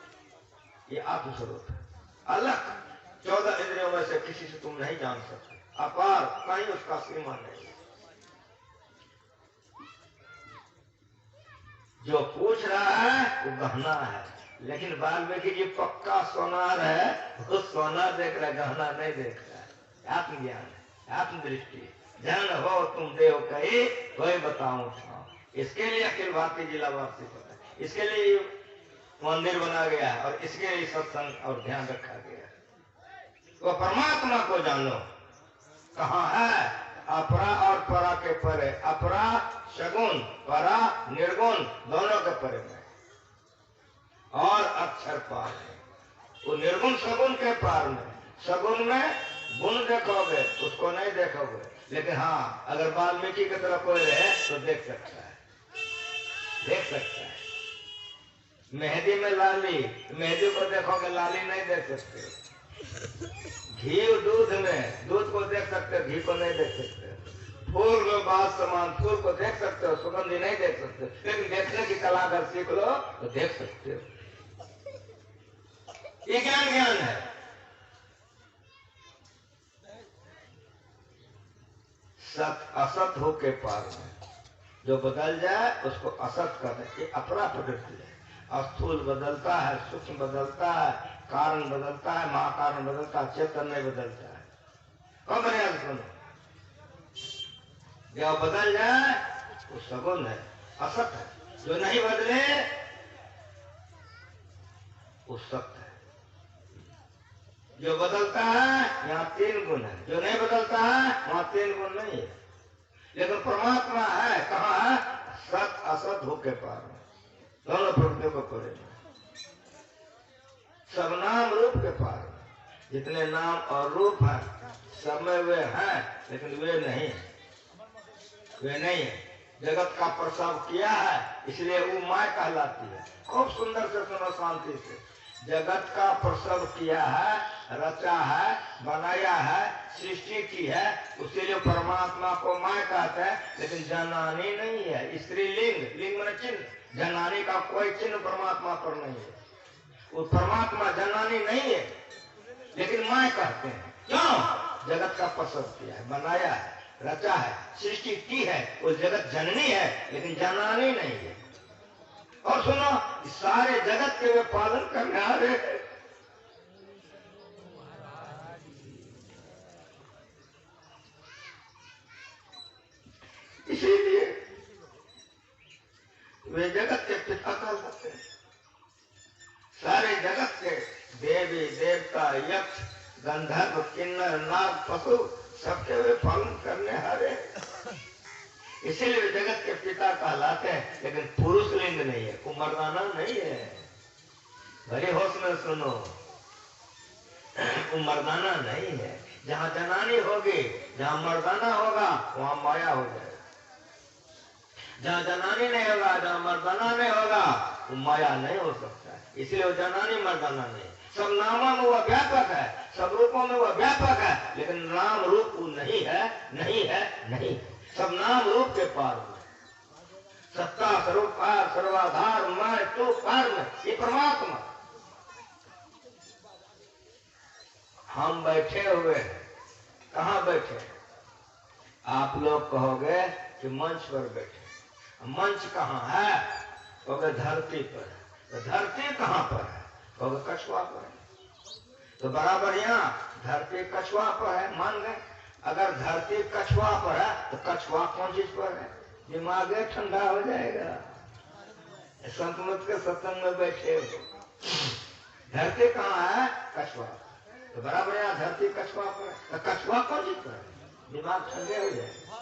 ये आत्म स्वरूप अलग 14 इंद्रियों में से किसी से तुम नहीं जान सकते, अपार, कहीं उसका सीमा नहीं। जो पूछ रहा है वो गहना है, लेकिन वाल्मीकि जी पक्का सोनार है, वो सोना देख रहा है, गहना नहीं देख रहा है। आत्मज्ञान है, आत्मदृष्टि। जान हो तुम देव कही, कोई बताऊं था। इसके लिए अखिल भारतीय जिला वापसी पता है, इसके लिए मंदिर बना गया है, और इसके लिए सत्संग और ध्यान रखा गया है। वो परमात्मा को जानो कहाँ है, अपरा और परा के परे। अपरा सगुण, परा निर्गुण, दोनों के परे में, और अक्षर पार है। वो निर्गुण सगुण के पार में। सगुण में गुण देखोगे, उसको नहीं देखोगे, लेकिन हाँ अगर वाल्मीकि की तरफ कोई रहे तो देख सकता है, देख सकता है। मेहंदी में लाली, मेहंदी को देखोगे, लाली नहीं देख सकते। घी दूध में, दूध को देख सकते हो, घी को नहीं देख सकते। फूल में बात समान, फूल को देख सकते हो, सुगंधी नहीं देख सकते, लेकिन देखने की कला अगर सीख लो तो देख सकते हो। ये ज्ञान है। सत असत हो के पार में, जो बदल जाए उसको असत कहते हैं। ये अपरा प्रकृति है। स्थूल बदलता है, सूक्ष्म बदलता है, कारण बदलता है, महाकारण बदलता है, चेतन नहीं बदलता है। कब बढ़िया सुनो, जो बदल जाए वो सगुण है, असत है। जो नहीं बदले वो सत्य है। जो बदलता है यहाँ 3 गुण है, जो नहीं बदलता है वहां 3 गुण नहीं है। लेकिन परमात्मा है कहाँ है? सत असत हो के पार में, दोनों प्रकृतियों को परे में, सब नाम रूप के पार में। जितने नाम और रूप है सब में वे हैं, लेकिन वे नहीं, वे नहीं है। जगत का प्रसव किया है, इसलिए वो माय कहलाती है। खूब सुंदर से सुनो शांति से। जगत का प्रसव किया है, रचा है, बनाया है, सृष्टि की है, उसीलिए परमात्मा को माय कहते हैं। लेकिन जनानी नहीं है, स्त्रीलिंग, लिंग में चिन्ह, जनानी का कोई चिन्ह परमात्मा पर नहीं है। वो परमात्मा जनानी नहीं है, लेकिन माय कहते हैं। क्यों? जगत का प्रसव किया है, बनाया है, रचा है, सृष्टि की है। वो जगत जननी है, लेकिन जनानी नहीं है। और सुनो, सारे जगत के वे पालन करने आ रहे हैं। इसीलिए वे जगत के पिता कहलाते हैं। सारे जगत के देवी देवता यक्ष गंधर्व किन्नर नाग पशु सबके वे पालन करने हारे, इसीलिए जगत के पिता कहलाते हैं। लेकिन पुरुष लिंग नहीं है, कुमरदाना नहीं है। बड़ी होश में सुनो, कुमरदाना नहीं है। जहाँ जनानी होगी, जहाँ मर्दाना होगा, वहाँ माया हो जाएगा। जहाँ जनानी नहीं होगा, जहाँ मर्दाना नहीं होगा, वो माया नहीं हो सकता है। इसलिए वो जनानी मर्दाना नहीं। सब नामों में वह व्यापक है, सब रूपों में वह व्यापक है, लेकिन नाम रूप वो नहीं है, नहीं है, नहीं। सब नाम रूप के पार में, सत्ता स्वरूप पार सर्वाधार मैं तू पार में, ये परमात्मा। हम बैठे हुए कहाँ बैठे? आप लोग कहोगे कि मंच पर बैठे। मंच कहाँ है? कहोगे धरती पर है। तो धरती कहाँ पर है? कहोगे कछुआ पर है। तो बराबर यहाँ धरती कछुआ पर है, मान गए। अगर धरती कछुआ पर है तो कछुआ कौन चीज पर है? दिमाग ठंडा हो जाएगा। संत मत के सत्संग में बैठे हो, धरती कहाँ है? कछुआ। तो बराबर यहाँ धरती कछुआ पर है, तो कछुआ कौन चीज पर है? दिमाग ठंडे हो जाएगा।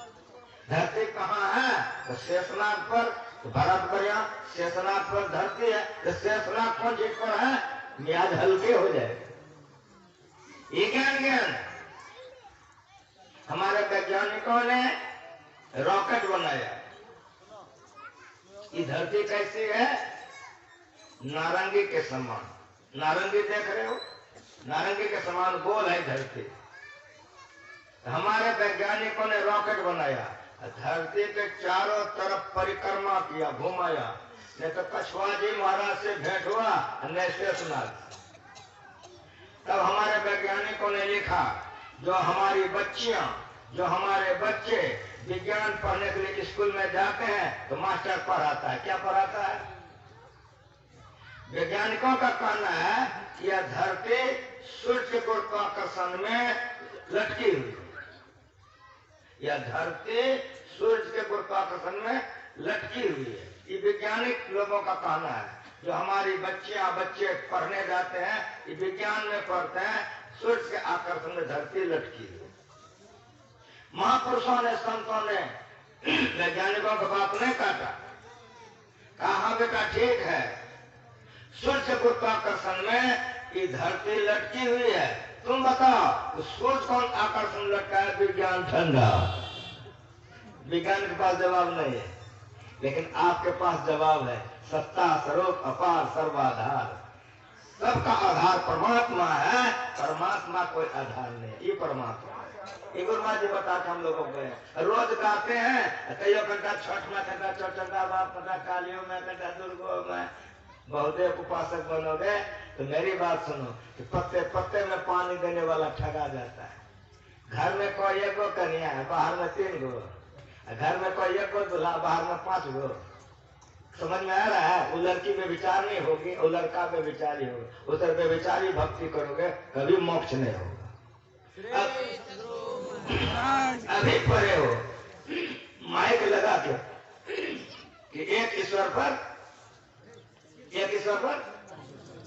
धरती कहाँ है? तो शेषनाग पर। तो बराबर यहाँ शेषनाग पर धरती है, तो शेषनाग कौन चीज पर है? मियाज हल्के हो जाएगा। ये ज्ञान हमारे वैज्ञानिकों ने रॉकेट बनाया। ये धरती कैसी है? नारंगी के समान। नारंगी देख रहे हो? नारंगी के समान गोल है धरती। हमारे वैज्ञानिकों ने रॉकेट बनाया, धरती के चारों तरफ परिक्रमा किया, घुमाया। नहीं तो कछुआ जी महाराज से भेंट हुआ, न शेषनाग। तब हमारे वैज्ञानिकों ने लिखा, जो हमारी बच्चियां, जो हमारे बच्चे विज्ञान पढ़ने के लिए स्कूल में जाते हैं तो मास्टर पढ़ाता है। क्या पढ़ाता है? वैज्ञानिकों का कहना है कि यह धरती सूर्य के गुरुत्वाकर्षण में लटकी हुई। यह धरती सूर्य के गुरुत्वाकर्षण में लटकी हुई है। ये वैज्ञानिक लोगों का कहना है। जो हमारी बच्चियां बच्चे पढ़ने जाते हैं, ये विज्ञान में पढ़ते हैं, सूर्य के आकर्षण में धरती लटकी हुई। महापुरुषों ने, संतों ने वैज्ञानिकों की बात नहीं काटा, कहा बेटा ठीक है, सूर्य के गुरुत्वाकर्षण में ये धरती लटकी हुई है। तुम बताओ तो सूर्य कौन आकर्षण लटका है? विज्ञान ठंडा। विज्ञान के पास जवाब नहीं है, लेकिन आपके पास जवाब है। सत्ता स्वरूप अपार सर्वाधार, सबका आधार परमात्मा है। परमात्मा कोई आधार नहीं, ये परमात्मा है। ये गुरुमा जी बता के हम लोगों को रोज गाते हैं, कईयों घंटा छठ में, घंटा चौचंदा बाप, घंटा कालियों में, घंटा दुर्गो में। बहुदेव उपासक बनोगे तो मेरी बात सुनो कि पत्ते पत्ते में पानी देने वाला ठगा जाता है। घर में कोई एक गो कन्या है, बाहर में 3 गो। घर में कोई एक गो दूल्हा, बाहर में 5 गो। समझ में आ रहा है? वो लड़की में विचार नहीं होगी, वो लड़का में विचारी होगा। उधर में विचारी भक्ति करोगे कभी मोक्ष नहीं होगा। अभी पढ़े हो माइक लगा के कि एक ईश्वर पर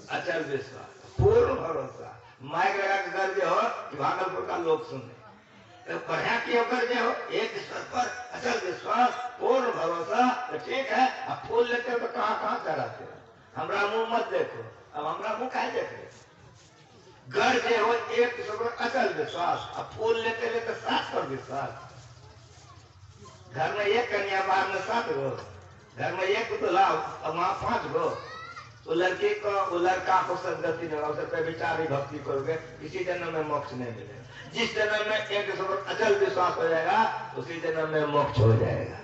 अचल विश्वास, पूर्ण भरोसा। माइक लगा के गर्जे हो कि भागलपुर का लोग सुने, तो बढ़िया क्यों गर्जे हो? एक ईश्वर पर अचल विश्वास, पूर्ण भरोसा। तो ठीक है, अब फूल लेते हो तो कहाँ चढ़ाते हो? हमारा मुंह मत देखो। अब हमारा मुंह काहे देख रहे? गर्जे हो एक ईश्वर पर अचल विश्वास, अब फूल लेते लेते 7 पर विश्वास। घर में एक कन्या, बाहर में 7 गो। घर में एक दूल्हा और वहां 5 गो। वो लड़की को, वो लड़का को सदगति नहीं होगा। पे विचारी भक्ति करोगे, किसी जन्म में मोक्ष नहीं मिलेगा। जिस जन्म में एक ईश्वर पर अचल विश्वास हो जाएगा, उसी जन्म में मोक्ष हो जाएगा।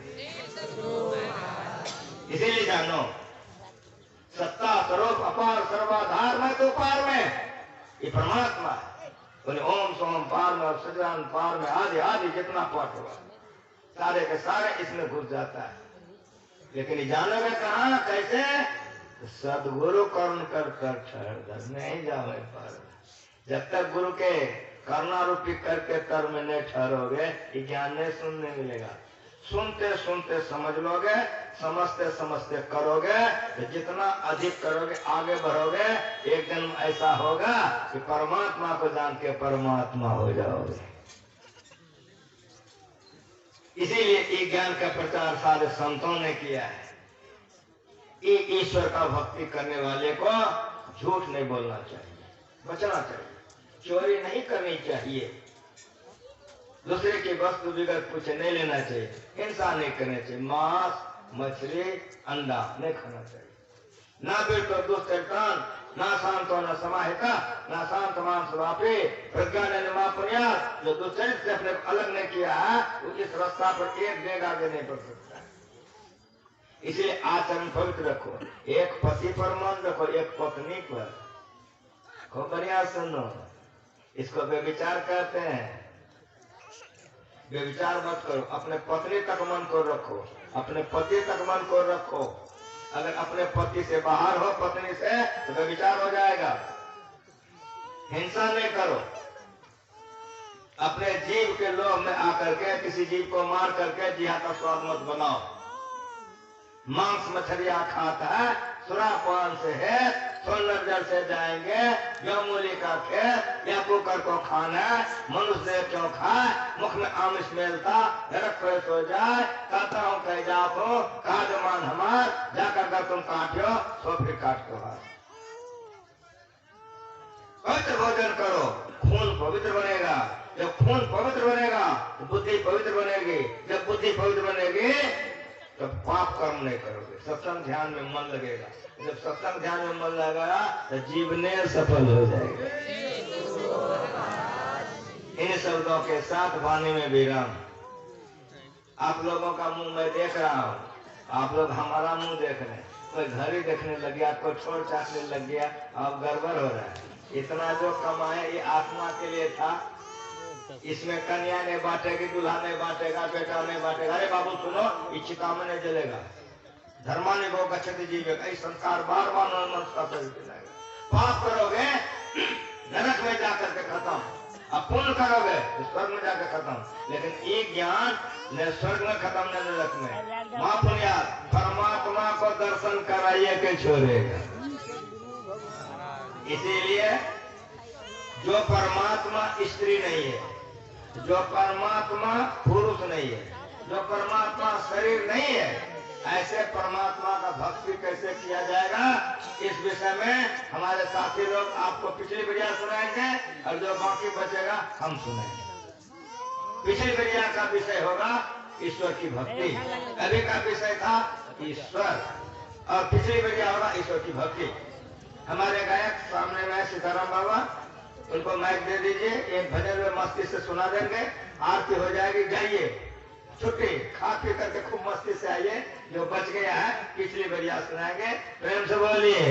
इसीलिए जानो, सत्ता स्वरूप अपार सर्वाधार में तो पार में ये परमात्मा है। बोले ओम सोम पार में, सज्जान पार में, आदि आदि जितना पाठ हुआ सारे के सारे इसमें घुस जाता है। लेकिन जानोगे कहाँ कैसे? सदगुरु कर्ण कर ठहर नहीं जावे पर। जब तक गुरु के करना रूपी करके तर में नहीं ठहरोगे, ये ज्ञान नहीं सुनने मिलेगा। सुनते सुनते समझ लोगे, समझते समझते करोगे, तो जितना अधिक करोगे आगे बढ़ोगे, एक दिन ऐसा होगा कि परमात्मा को जान के परमात्मा हो जाओगे। इसीलिए ये ज्ञान का प्रचार सारे संतों ने किया है। ये ईश्वर का भक्ति करने वाले को झूठ नहीं बोलना चाहिए, बचना चाहिए, चोरी नहीं करनी चाहिए, दूसरे की वस्तु विगत पूछे नहीं लेना चाहिए, हिंसा नहीं करनी चाहिए, मांस मछली अंडा नहीं खाना चाहिए, ना बिल्कुल दुष्चरितान ना शांतो न समाहिता ना शांत मांस वापी प्रज्ञा ने पुण्या। जो दुष्चरित से अपने अलग नहीं किया है वो इस रास्ता पर एक डेग आगे नहीं बढ़ सकता है। इसलिए आचरण पवित्र रखो, एक पति पर मन रखो, एक पत्नी पर। खूब बढ़िया सुनो, इसको व्यभिचार कहते हैं। व्यभिचार मत करो, अपने पत्नी तक मन को रखो, अपने पति तक मन को रखो। अगर अपने पति से बाहर हो, पत्नी से, तो व्यभिचार हो जाएगा। हिंसा नहीं करो, अपने जीव के लोभ में आकर के किसी जीव को मार करके जिहा का स्वाद मत बनाओ। मांस मछलियां खाता है, सुरापान से है, सोलर जल से जाएंगे, जमूली का खेत या कुकर को खाना, मनुष्य क्यों खाए, मुख में आमिष मिलता, नरक प्रवेश हो जाए, कहता हूँ कह जाओ, कहा जमान हमार, जाकर कर तुम काटो, सो फिर काट को हाथ। पवित्र भोजन करो, खून पवित्र बनेगा। जब खून पवित्र बनेगा तो बुद्धि पवित्र बनेगी। जब बुद्धि पवित्र बनेगी तो पाप कर्म नहीं करोगे, सत्संग ध्यान में मन लगेगा। जब सत्संग ध्यान में मन लगेगा तो जीवने सफल हो जाएगा। इन शब्दों के साथ वाणी में विराम। आप लोगों का मुंह मैं देख रहा हूँ, आप लोग हमारा मुंह देख रहे हैं। कोई घड़ी देखने लग गया, कोई छोड़ चाटने लग गया, अब गड़बड़ हो रहा है। इतना जो कमाए ये आत्मा के लिए था, इसमें कन्या नहीं बांटेगी, दूल्हा नहीं बांटेगा, बेटा नहीं बांटेगा। अरे बाबू सुनो, इच्छिता में नहीं जलेगा। धर्मानि गो गच्छति जीवेगा, इस संस्कार बार बार नमस्कार जाएगा। पाप करोगे नरक में जाकर के खत्म, अब पुण्य करोगे तो स्वर्ग में जाकर खत्म। लेकिन ये ज्ञान न स्वर्ग में खत्म न नरक में। मां पुण्या परमात्मा को दर्शन कराइए के छोड़ेगा। इसीलिए जो परमात्मा स्त्री नहीं है, जो परमात्मा पुरुष नहीं है, जो परमात्मा शरीर नहीं है, ऐसे परमात्मा का भक्ति कैसे किया जाएगा, इस विषय में हमारे साथी लोग आपको पिछली वीडियो सुनाएंगे और जो बाकी बचेगा हम सुनाएंगे। पिछली वीडियो का विषय होगा ईश्वर की भक्ति, अभी का विषय था ईश्वर, और पिछली वीडियो होगा ईश्वर की भक्ति। हमारे गायक सामने में सीताराम बाबा, उनको माइक दे दीजिए, एक भजन में मस्ती से सुना देंगे, आरती हो जाएगी। जाइए छुट्टी, खा पी करके खूब मस्ती से आइए। जो बच गया है पिछली बढ़िया सुनाएंगे। प्रेम से बोलिए।